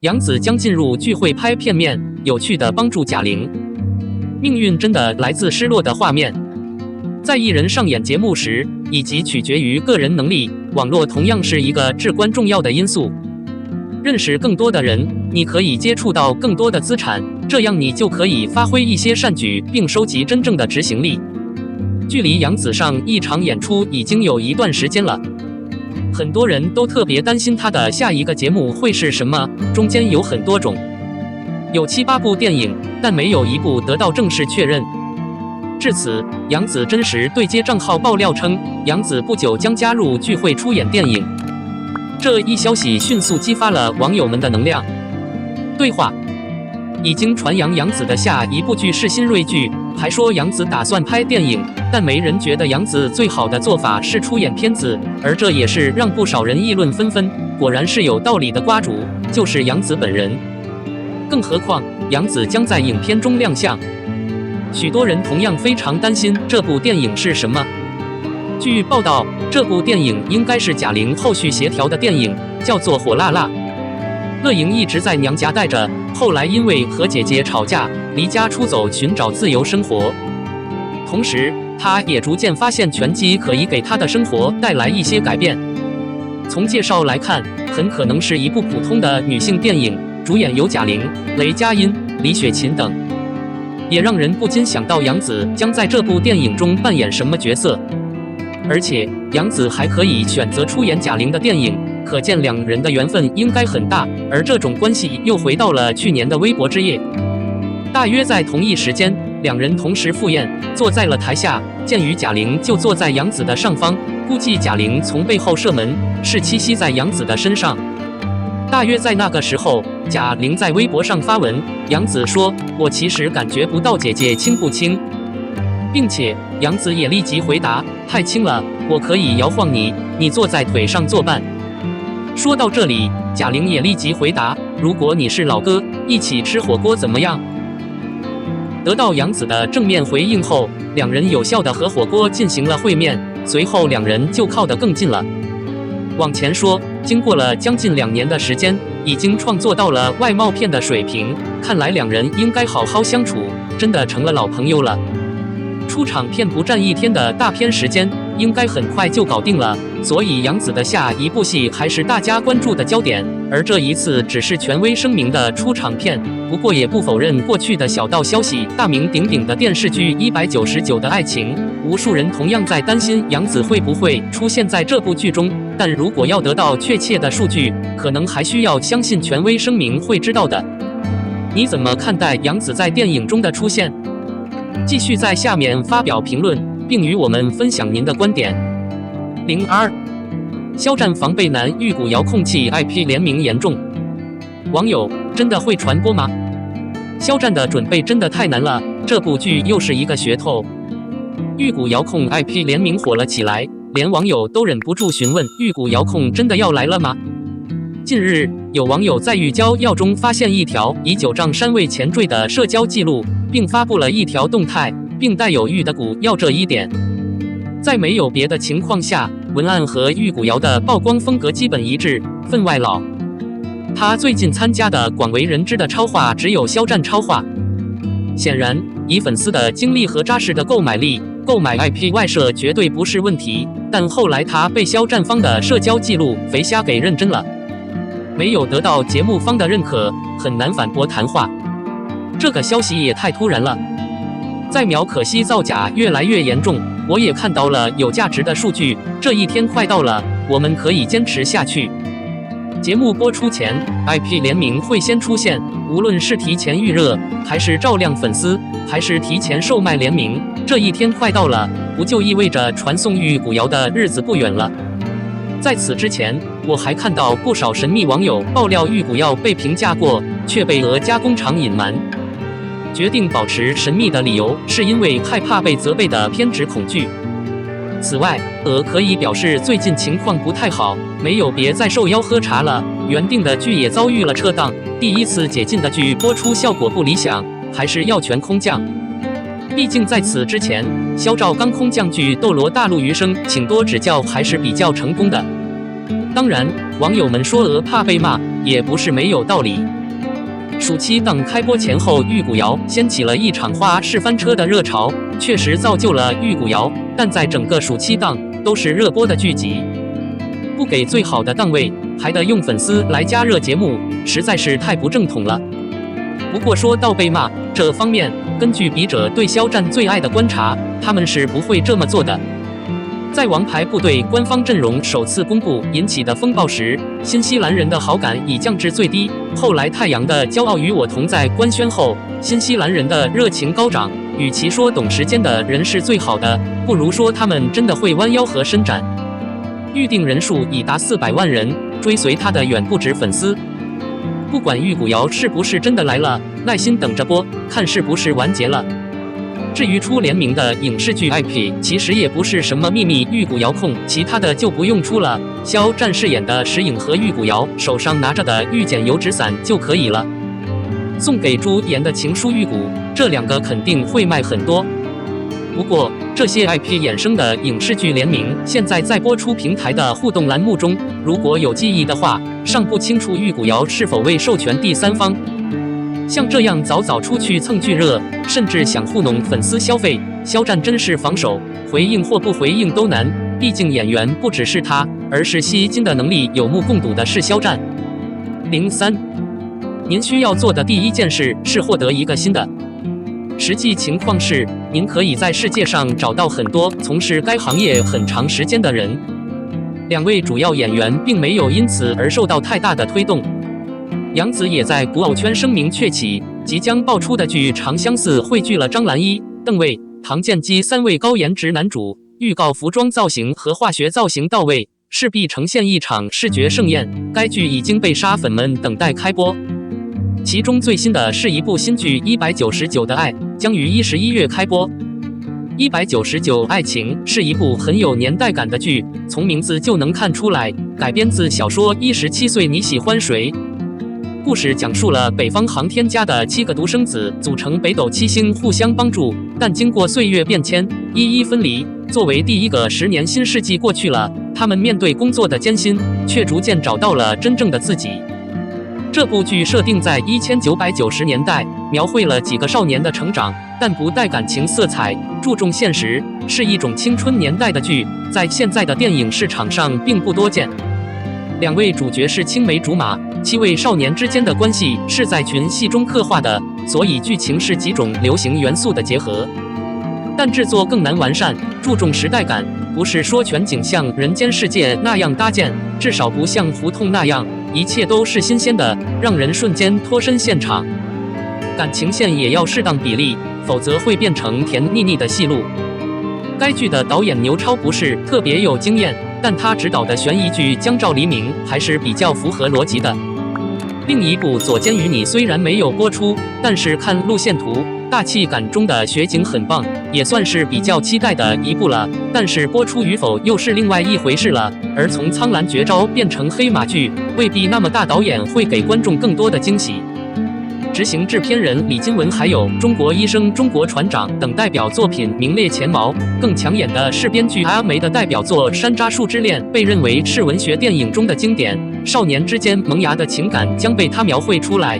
杨紫将进入剧会拍片面，有趣的帮助贾玲。命运真的来自失落的画面。在艺人上演节目时，以及取决于个人能力，网络同样是一个至关重要的因素。认识更多的人，你可以接触到更多的资产，这样你就可以发挥一些善举，并收集真正的执行力。距离杨紫上一场演出已经有一段时间了，很多人都特别担心她的下一个节目会是什么，中间有很多种，有7、8部电影，但没有一部得到正式确认。至此，杨紫真实对接账号爆料称，杨紫不久将加入剧会出演电影。这一消息迅速激发了网友们的能量对话。已经传扬杨紫的下一部剧是新锐剧，还说杨紫打算拍电影，但没人觉得杨紫最好的做法是出演片子，而这也是让不少人议论纷纷。果然是有道理的瓜主，就是杨紫本人。更何况杨紫将在影片中亮相，许多人同样非常担心这部电影是什么。据报道，这部电影应该是贾玲后续协调的电影，叫做《火辣辣》。乐莹一直在娘家待着，后来因为和姐姐吵架，离家出走寻找自由生活。同时，她也逐渐发现拳击可以给她的生活带来一些改变。从介绍来看，很可能是一部普通的女性电影，主演有贾玲、雷佳音、李雪琴等，也让人不禁想到杨紫将在这部电影中扮演什么角色。而且，杨紫还可以选择出演贾玲的电影，可见两人的缘分应该很大，而这种关系又回到了去年的微博之夜。大约在同一时间，两人同时赴宴，坐在了台下。鉴于贾玲就坐在杨紫的上方，估计贾玲从背后射门，是栖息在杨紫的身上。大约在那个时候，贾玲在微博上发文，杨紫说：“我其实感觉不到姐姐轻不轻。”并且杨紫也立即回答：“太轻了，我可以摇晃你，你坐在腿上作伴。”说到这里，贾玲也立即回答：“如果你是老哥，一起吃火锅怎么样？”得到杨紫的正面回应后，两人有效地和火锅进行了会面，随后两人就靠得更近了。往前说，经过了将近2年的时间，已经创作到了外貌片的水平，看来两人应该好好相处，真的成了老朋友了。出场片不占1天的大片时间，应该很快就搞定了，所以杨紫的下一部戏还是大家关注的焦点。而这一次只是权威声明的出场片，不过也不否认过去的小道消息，大名鼎鼎的电视剧199的爱情，无数人同样在担心杨紫会不会出现在这部剧中，但如果要得到确切的数据，可能还需要相信权威声明会知道的。你怎么看待杨紫在电影中的出现？继续在下面发表评论，并与我们分享您的观点。02肖战防备男玉骨遥控器 IP 联名严重，网友真的会传播吗？肖战的准备真的太难了，这部剧又是一个噱头。玉骨遥控 IP 联名火了起来，连网友都忍不住询问：玉骨遥控真的要来了吗？近日，有网友在玉胶药中发现一条以9丈山为前缀的社交记录，并发布了一条动态，并带有玉的骨药这一点。在没有别的情况下，文案和玉骨遥的曝光风格基本一致，分外老。他最近参加的广为人知的超话只有肖战超话。显然，以粉丝的精力和扎实的购买力，购买 IP 外设绝对不是问题。但后来他被肖战方的社交记录肥虾给认真了。没有得到节目方的认可，很难反驳谈话。这个消息也太突然了。在秒可惜造假越来越严重，我也看到了有价值的数据，这一天快到了，我们可以坚持下去。节目播出前 ，IP 联名会先出现，无论是提前预热，还是照亮粉丝，还是提前售卖联名，这一天快到了，不就意味着传送玉骨遥的日子不远了？在此之前，我还看到不少神秘网友爆料玉骨遥被评价过，却被俄加工厂隐瞒。决定保持神秘的理由，是因为害怕被责备的偏执恐惧。此外，俄可以表示最近情况不太好，没有别再受邀喝茶了。原定的剧也遭遇了撤档，第一次解禁的剧播出效果不理想，还是要全空降。毕竟在此之前，肖赵刚空降剧《斗罗大陆余生》，请多指教还是比较成功的。当然，网友们说俄怕被骂，也不是没有道理。暑期档开播前后，玉骨遥掀起了一场花式翻车的热潮，确实造就了玉骨遥，但在整个暑期档都是热播的剧集，不给最好的档位，还得用粉丝来加热节目，实在是太不正统了。不过说到被骂这方面，根据笔者对肖战最爱的观察，他们是不会这么做的。在王牌部队官方阵容首次公布引起的风暴时，新西兰人的好感已降至最低。后来太阳的骄傲与我同在官宣后，新西兰人的热情高涨。与其说懂时间的人是最好的，不如说他们真的会弯腰和伸展。预定人数已达400万人，追随他的远不止粉丝。不管玉骨遥是不是真的来了，耐心等着播，看是不是完结了。至于出联名的影视剧 IP， 其实也不是什么秘密，玉骨遥控其他的就不用出了，肖战饰演的石影和玉骨遥手上拿着的玉剪油纸伞就可以了。送给朱颜的情书玉骨，这两个肯定会卖很多。不过这些 IP 衍生的影视剧联名，现在在播出平台的互动栏目中，如果有记忆的话，尚不清楚玉骨遥是否为授权第三方。像这样早早出去蹭剧热，甚至想糊弄粉丝消费，肖战真是防守，回应或不回应都难。毕竟演员不只是他，而是吸金的能力有目共睹的是肖战。03，您需要做的第一件事是获得一个新的。实际情况是，您可以在世界上找到很多从事该行业很长时间的人。两位主要演员并没有因此而受到太大的推动。杨紫也在古偶圈声名鹊起，即将爆出的剧《长相思》汇聚了张兰依、邓为、唐建基3位高颜值男主，预告服装造型和化学造型到位，势必呈现一场视觉盛宴。该剧已经被沙粉们等待开播。其中最新的是一部新剧《199的爱》，将于11月开播。199爱情是一部很有年代感的剧，从名字就能看出来，改编自小说《17岁你喜欢谁》。故事讲述了北方航天家的7个独生子组成北斗7星，互相帮助，但经过岁月变迁，一一分离。作为第一个10年新世纪过去了，他们面对工作的艰辛，却逐渐找到了真正的自己。这部剧设定在1990年代，描绘了几个少年的成长，但不带感情色彩，注重现实，是一种青春年代的剧，在现在的电影市场上并不多见。两位主角是青梅竹马，7位少年之间的关系是在群戏中刻画的，所以剧情是几种流行元素的结合。但制作更难完善，注重时代感，不是说全景像人间世界那样搭建，至少不像胡同那样，一切都是新鲜的，让人瞬间脱身现场。感情线也要适当比例，否则会变成甜腻腻的戏路。该剧的导演牛超不是特别有经验，但他执导的悬疑剧《江照黎明》还是比较符合逻辑的。另一部《左肩与你》虽然没有播出，但是看路线图，大气感中的雪景很棒，也算是比较期待的一部了。但是播出与否又是另外一回事了。而从苍兰绝招变成黑马剧，未必那么大导演会给观众更多的惊喜。执行制片人李金文还有《中国医生》《中国船长》等代表作品名列前茅。更抢眼的是编剧阿梅的代表作《山楂树之恋》，被认为是文学电影中的经典，少年之间萌芽的情感将被他描绘出来。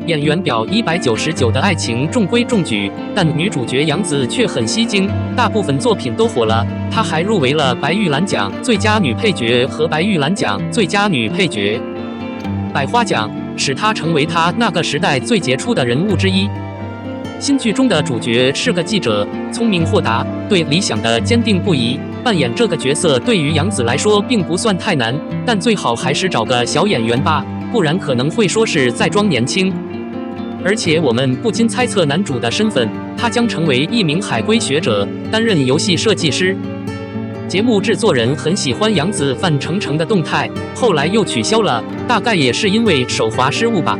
演员表199的爱情中规中矩，但女主角杨紫却很吸睛，大部分作品都火了。她还入围了白玉兰奖最佳女配角和白玉兰奖最佳女配角。百花奖使她成为她那个时代最杰出的人物之一。新剧中的主角是个记者，聪明豁达，对理想的坚定不移。扮演这个角色对于杨紫来说并不算太难，但最好还是找个小演员吧，不然可能会说是在装年轻。而且我们不禁猜测男主的身份，他将成为一名海归学者，担任游戏设计师。节目制作人很喜欢杨紫范丞丞的动态，后来又取消了，大概也是因为手滑失误吧。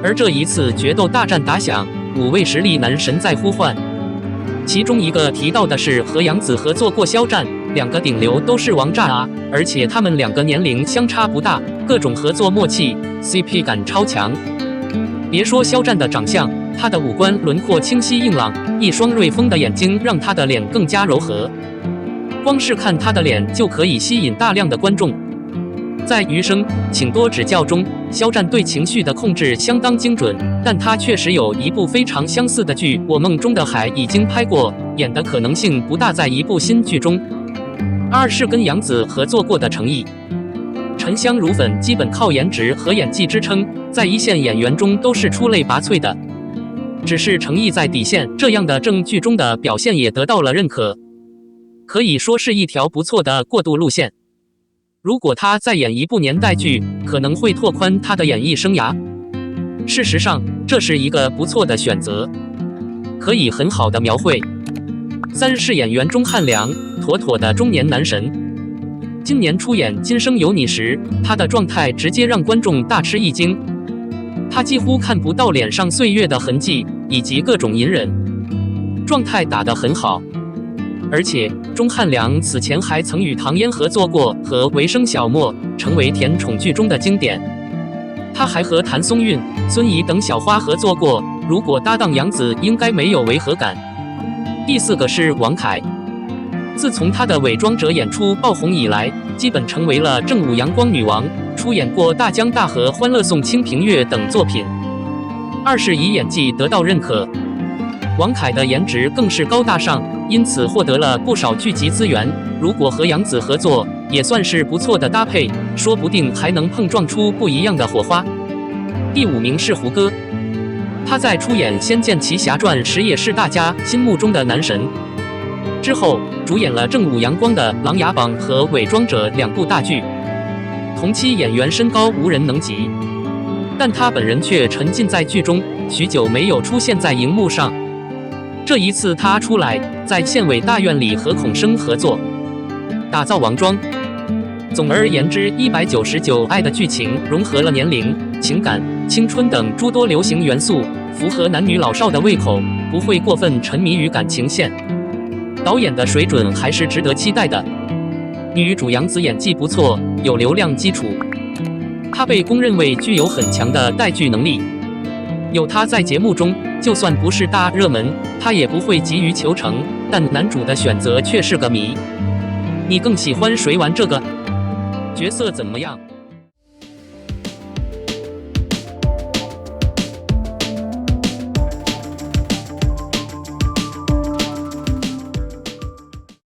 而这一次决斗大战打响，5位实力男神在呼唤，其中一个提到的是和杨紫合作过肖战，2个顶流都是王炸啊，而且他们2个年龄相差不大，各种合作默契 ，CP 感超强。别说肖战的长相，他的五官轮廓清晰硬朗，一双锐锋的眼睛让他的脸更加柔和，光是看他的脸就可以吸引大量的观众。在余生，请多指教中，肖战对情绪的控制相当精准，但他确实有一部非常相似的剧《我梦中的海》已经拍过，演的可能性不大，在一部新剧中。二是跟杨紫合作过的陈毅。沉香如粉基本靠颜值和演技支撑，在一线演员中都是出类拔萃的。只是陈毅在《底线》这样的正剧中的表现也得到了认可，可以说是一条不错的过渡路线。如果他再演一部年代剧，可能会拓宽他的演艺生涯。事实上，这是一个不错的选择，可以很好的描绘。三是演员钟汉良，妥妥的中年男神。今年出演《今生有你》时，他的状态直接让观众大吃一惊，他几乎看不到脸上岁月的痕迹，以及各种隐忍，状态打得很好。而且，钟汉良此前还曾与唐嫣合作过和《维生小莫》，成为甜宠剧中的经典。他还和谭松韵、孙怡等小花合作过，如果搭档杨紫，应该没有违和感。第四个是王凯，自从他的《伪装者》演出爆红以来，基本成为了正午阳光女王，出演过《大江大河》《欢乐颂》《清平乐》等作品。二是以演技得到认可，王凯的颜值更是高大上，因此获得了不少剧集资源。如果和杨紫合作，也算是不错的搭配，说不定还能碰撞出不一样的火花。第五名是胡歌，他在出演《仙剑奇侠传》时也是大家心目中的男神，之后主演了正午阳光的《琅琊榜》和《伪装者》两部大剧，同期演员身高无人能及，但他本人却沉浸在剧中，许久没有出现在荧幕上。这一次他出来，在《县委大院》里和孔笙合作，打造王庄。总而言之，199爱的剧情融合了年龄、情感、青春等诸多流行元素，符合男女老少的胃口，不会过分沉迷于感情线。导演的水准还是值得期待的。女主杨紫演技不错，有流量基础，她被公认为具有很强的带剧能力。有她在节目中，就算不是大热门，她也不会急于求成。但男主的选择却是个谜。你更喜欢谁玩这个角色怎么样？